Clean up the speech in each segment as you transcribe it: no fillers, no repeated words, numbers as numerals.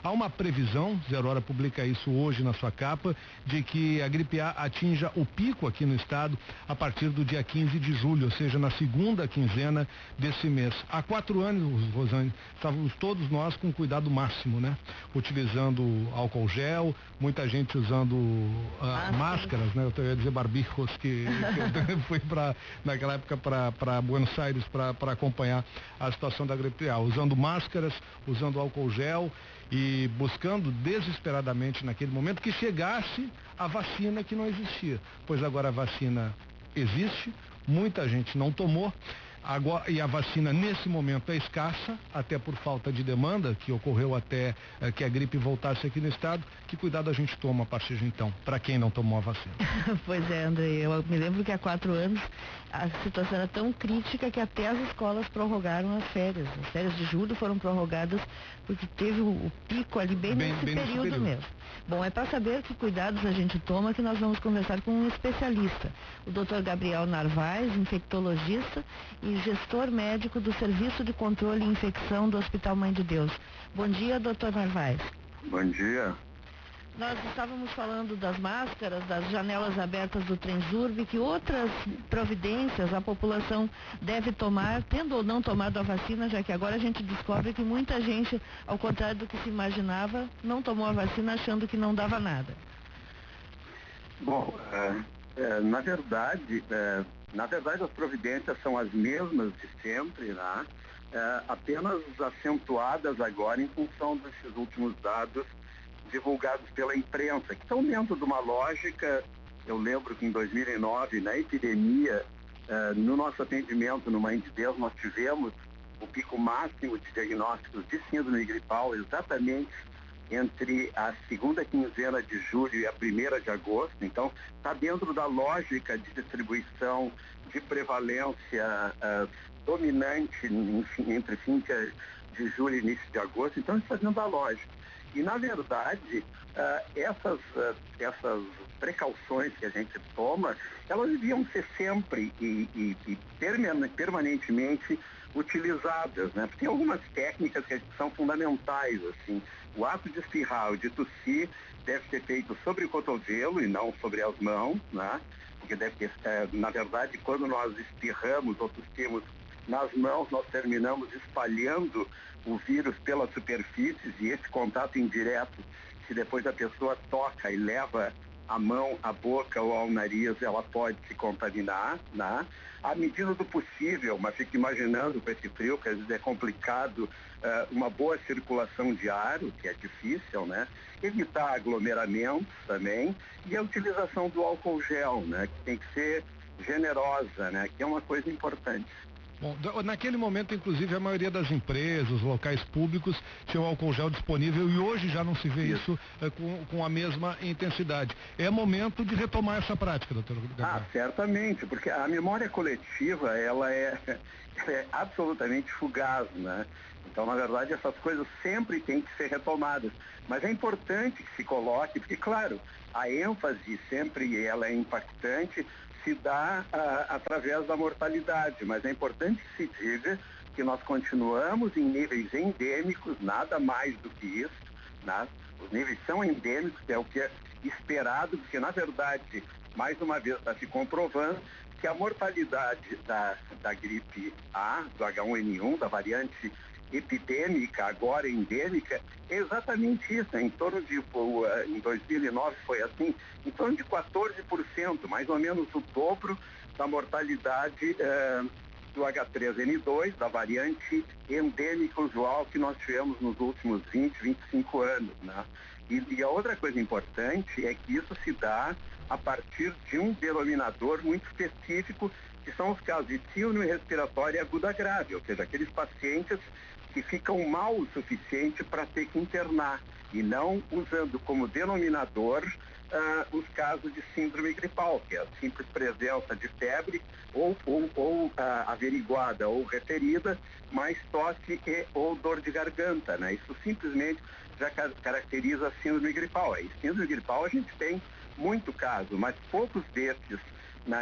Há uma previsão, Zero Hora publica isso hoje na sua capa, de que a gripe A atinja o pico aqui no estado a partir do dia 15 de julho, ou seja, na segunda quinzena desse mês. Há 4 anos, Rosane, estávamos todos nós com cuidado máximo, né? Utilizando álcool gel, muita gente usando máscaras, né? Eu ia dizer barbijos, que eu fui naquela época para Buenos Aires para acompanhar a situação da gripe A, usando máscaras, usando álcool gel e buscando desesperadamente naquele momento que chegasse a vacina, que não existia, pois agora a vacina existe, muita gente não tomou. Agora, e a vacina nesse momento é escassa, até por falta de demanda, que ocorreu até que a gripe voltasse aqui no estado. Que cuidado a gente toma a partir de então, para quem não tomou a vacina? Pois é, André, eu me lembro que há 4 anos a situação era tão crítica que até as escolas prorrogaram as férias. As férias de julho foram prorrogadas porque teve o pico ali bem nesse período mesmo. Bom, é para saber que cuidados a gente toma que nós vamos conversar com um especialista, o Dr. Gabriel Narvaez, infectologista e gestor médico do Serviço de Controle e Infecção do Hospital Mãe de Deus. Bom dia, Dr. Narvaez. Bom dia. Nós estávamos falando das máscaras, das janelas abertas do Transurb, que outras providências a população deve tomar, tendo ou não tomado a vacina, já que agora a gente descobre que muita gente, ao contrário do que se imaginava, não tomou a vacina achando que não dava nada. Bom, na verdade as providências são as mesmas de sempre, né? Apenas acentuadas agora em função desses últimos dados divulgados pela imprensa, que estão dentro de uma lógica. Eu lembro que em 2009, na epidemia, no nosso atendimento no Mãe de Deus, nós tivemos o pico máximo de diagnósticos de síndrome gripal exatamente entre a segunda quinzena de julho e a 1ª de agosto. Então, está dentro da lógica de distribuição, de prevalência dominante, enfim, entre fim de julho e início de agosto. Então, isso está dentro da lógica. E, na verdade, essas precauções que a gente toma, elas deviam ser sempre e permanentemente utilizadas, né? Porque tem algumas técnicas que são fundamentais, assim. O ato de espirrar ou de tossir deve ser feito sobre o cotovelo e não sobre as mãos, né? Porque deve ter, na verdade, quando nós espirramos ou tossimos nas mãos, nós terminamos espalhando o vírus pelas superfícies, e esse contato indireto, se depois a pessoa toca e leva a mão à boca ou ao nariz, ela pode se contaminar, né? À medida do possível, mas fico imaginando com esse frio, que às vezes é complicado, uma boa circulação de ar, o que é difícil, né? Evitar aglomeramentos também, e a utilização do álcool gel, né? Que tem que ser generosa, né? Que é uma coisa importante. Bom, naquele momento, inclusive, a maioria das empresas, locais públicos, tinham álcool gel disponível, e hoje já não se vê isso com a mesma intensidade. É momento de retomar essa prática, doutor Gabriel. Certamente, porque a memória coletiva, ela é absolutamente fugaz, né? Então, na verdade, essas coisas sempre têm que ser retomadas. Mas é importante que se coloque, porque, claro, a ênfase sempre ela é impactante, se dá através da mortalidade, mas é importante que se diga que nós continuamos em níveis endêmicos, nada mais do que isso, né? Os níveis são endêmicos, é o que é esperado, porque, na verdade, mais uma vez está se comprovando que a mortalidade da gripe A, do H1N1, da variante epidêmica, agora endêmica, é exatamente isso, em torno de, em 2009 foi assim, em torno de 14%, mais ou menos o dobro da mortalidade do H3N2, da variante endêmica usual que nós tivemos nos últimos 20, 25 anos, né? E a outra coisa importante é que isso se dá a partir de um denominador muito específico, que são os casos de síndrome respiratória aguda grave, ou seja, aqueles pacientes que ficam mal o suficiente para ter que internar, e não usando como denominador os casos de síndrome gripal, que é a simples presença de febre ou averiguada ou referida, mais tosse ou dor de garganta, né? Isso simplesmente já caracteriza a síndrome gripal. E síndrome gripal a gente tem muito caso, mas poucos desses,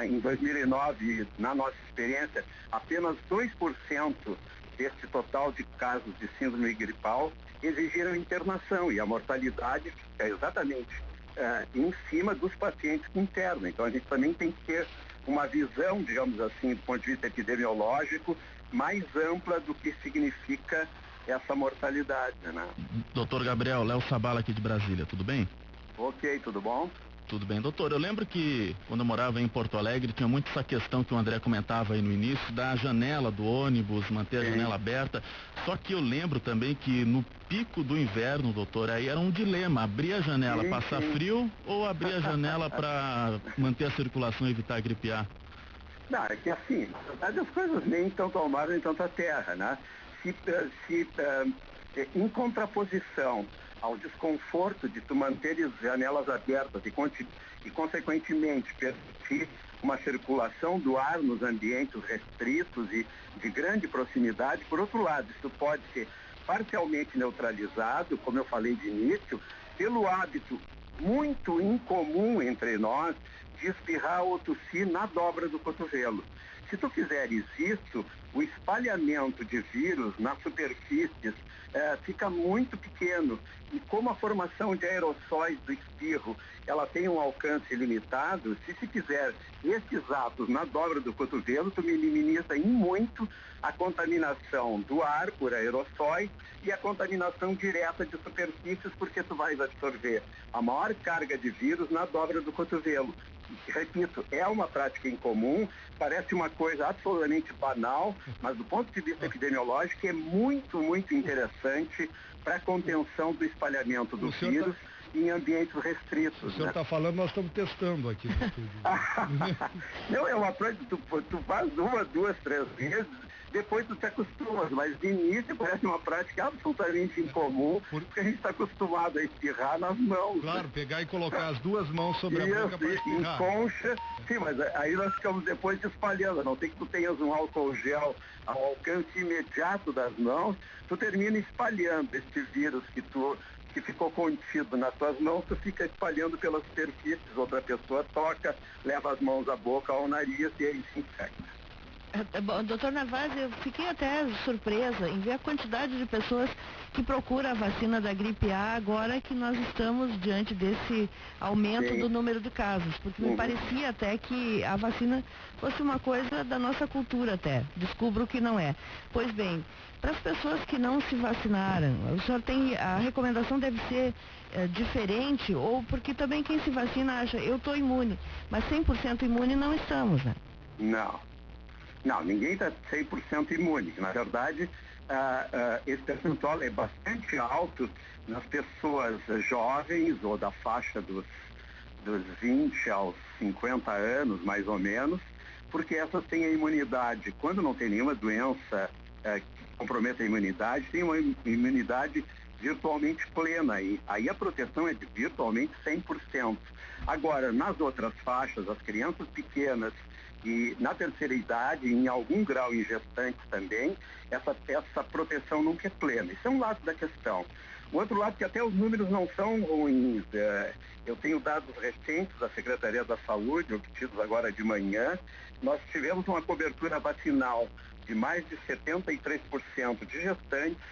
em 2009, na nossa experiência, apenas 2% desse total de casos de síndrome gripal exigiram internação, e a mortalidade fica exatamente em cima dos pacientes internos. Então a gente também tem que ter uma visão, digamos assim, do ponto de vista epidemiológico, mais ampla do que significa essa mortalidade, né? Doutor Gabriel, Léo Sabala aqui de Brasília, tudo bem? Ok, tudo bom? Tudo bem, doutor. Eu lembro que quando eu morava em Porto Alegre tinha muito essa questão que o André comentava aí no início da janela do ônibus, manter a janela aberta. Só que eu lembro também que no pico do inverno, doutor, aí era um dilema, abrir a janela, passar frio ou abrir a janela para manter a circulação e evitar gripear? Não, é que assim, na verdade as coisas nem tanto ao mar nem tanto à terra, né? Se em contraposição ao desconforto de tu manteres janelas abertas e consequentemente permitir uma circulação do ar nos ambientes restritos e de grande proximidade, por outro lado, isso pode ser parcialmente neutralizado, como eu falei de início, pelo hábito muito incomum entre nós de espirrar ou tossir na dobra do cotovelo. Se tu fizeres isso, o espalhamento de vírus nas superfícies fica muito pequeno. E como a formação de aerossóis do espirro, ela tem um alcance limitado, se fizer esses atos na dobra do cotovelo, tu minimiza em muito a contaminação do ar por aerossóis e a contaminação direta de superfícies, porque tu vais absorver a maior carga de vírus na dobra do cotovelo. Repito, é uma prática incomum, parece uma coisa absolutamente banal, mas do ponto de vista epidemiológico é muito, muito interessante para a contenção do espalhamento do vírus em ambientes restritos. O senhor está falando, nós estamos testando aqui no estúdio. Não, é uma prática, tu faz uma, duas, três vezes, depois tu te acostumas, mas de início parece uma prática absolutamente incomum, porque a gente está acostumado a espirrar nas mãos. Claro, pegar e colocar as duas mãos sobre a boca para espirrar. Em concha, sim, mas aí nós ficamos depois espalhando, a não ser que tu tenhas um álcool gel ao alcance imediato das mãos, tu termina espalhando esse vírus que ficou contido nas tuas mãos, tu fica espalhando pelas superfícies, outra pessoa toca, leva as mãos à boca, ao nariz e aí se infecta. Bom, doutor Narvaez, eu fiquei até surpresa em ver a quantidade de pessoas que procuram a vacina da gripe A agora que nós estamos diante desse aumento do número de casos, porque me parecia até que a vacina fosse uma coisa da nossa cultura até, descubro que não é. Pois bem, para as pessoas que não se vacinaram, o senhor tem, a recomendação deve ser diferente, ou porque também quem se vacina acha, eu estou imune, mas 100% imune não estamos, né? Não, ninguém está 100% imune. Na verdade, esse percentual é bastante alto nas pessoas jovens ou da faixa dos 20 aos 50 anos, mais ou menos, porque essas têm a imunidade. Quando não tem nenhuma doença que comprometa a imunidade, tem uma imunidade virtualmente plena. E aí a proteção é de virtualmente 100%. Agora, nas outras faixas, as crianças pequenas, e na terceira idade, em algum grau em gestantes também, essa proteção nunca é plena. Isso é um lado da questão. O outro lado é que até os números não são ruins. Eu tenho dados recentes da Secretaria da Saúde, obtidos agora de manhã. Nós tivemos uma cobertura vacinal de mais de 73% de gestantes,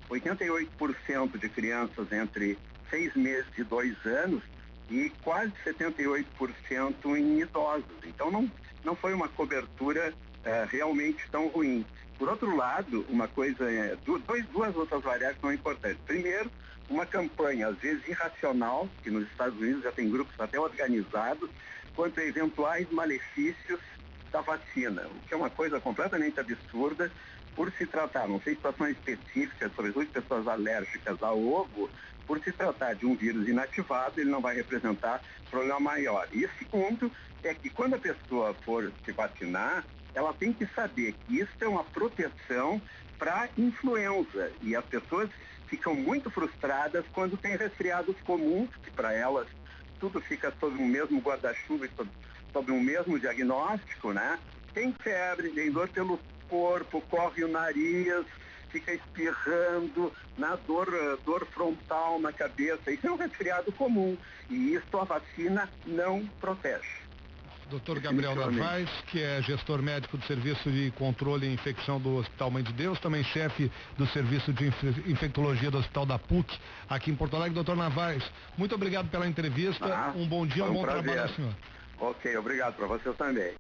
88% de crianças entre 6 meses e 2 anos e quase 78% em idosos. Então não foi uma cobertura realmente tão ruim. Por outro lado, uma coisa, duas outras variáveis são importantes. Primeiro, uma campanha, às vezes irracional, que nos Estados Unidos já tem grupos até organizados, quanto a eventuais malefícios da vacina, o que é uma coisa completamente absurda, por se tratar, não sei de situações específicas, sobretudo de pessoas alérgicas ao ovo, por se tratar de um vírus inativado, ele não vai representar problema maior. E segundo, é que quando a pessoa for se vacinar, ela tem que saber que isso é uma proteção para influenza. E as pessoas ficam muito frustradas quando tem resfriados comuns, que para elas tudo fica sob o mesmo guarda-chuva e sob o mesmo diagnóstico, né? Tem febre, tem dor pelo corpo, corre o nariz, fica espirrando, dor frontal na cabeça. Isso é um resfriado comum e isso a vacina não protege. Dr. Gabriel Narvaez, que é gestor médico do Serviço de Controle e Infecção do Hospital Mãe de Deus, também chefe do Serviço de Infectologia do Hospital da PUC, aqui em Porto Alegre. Dr. Narvaez, muito obrigado pela entrevista, um bom dia, um bom trabalho ao senhor. Ok, obrigado para você também.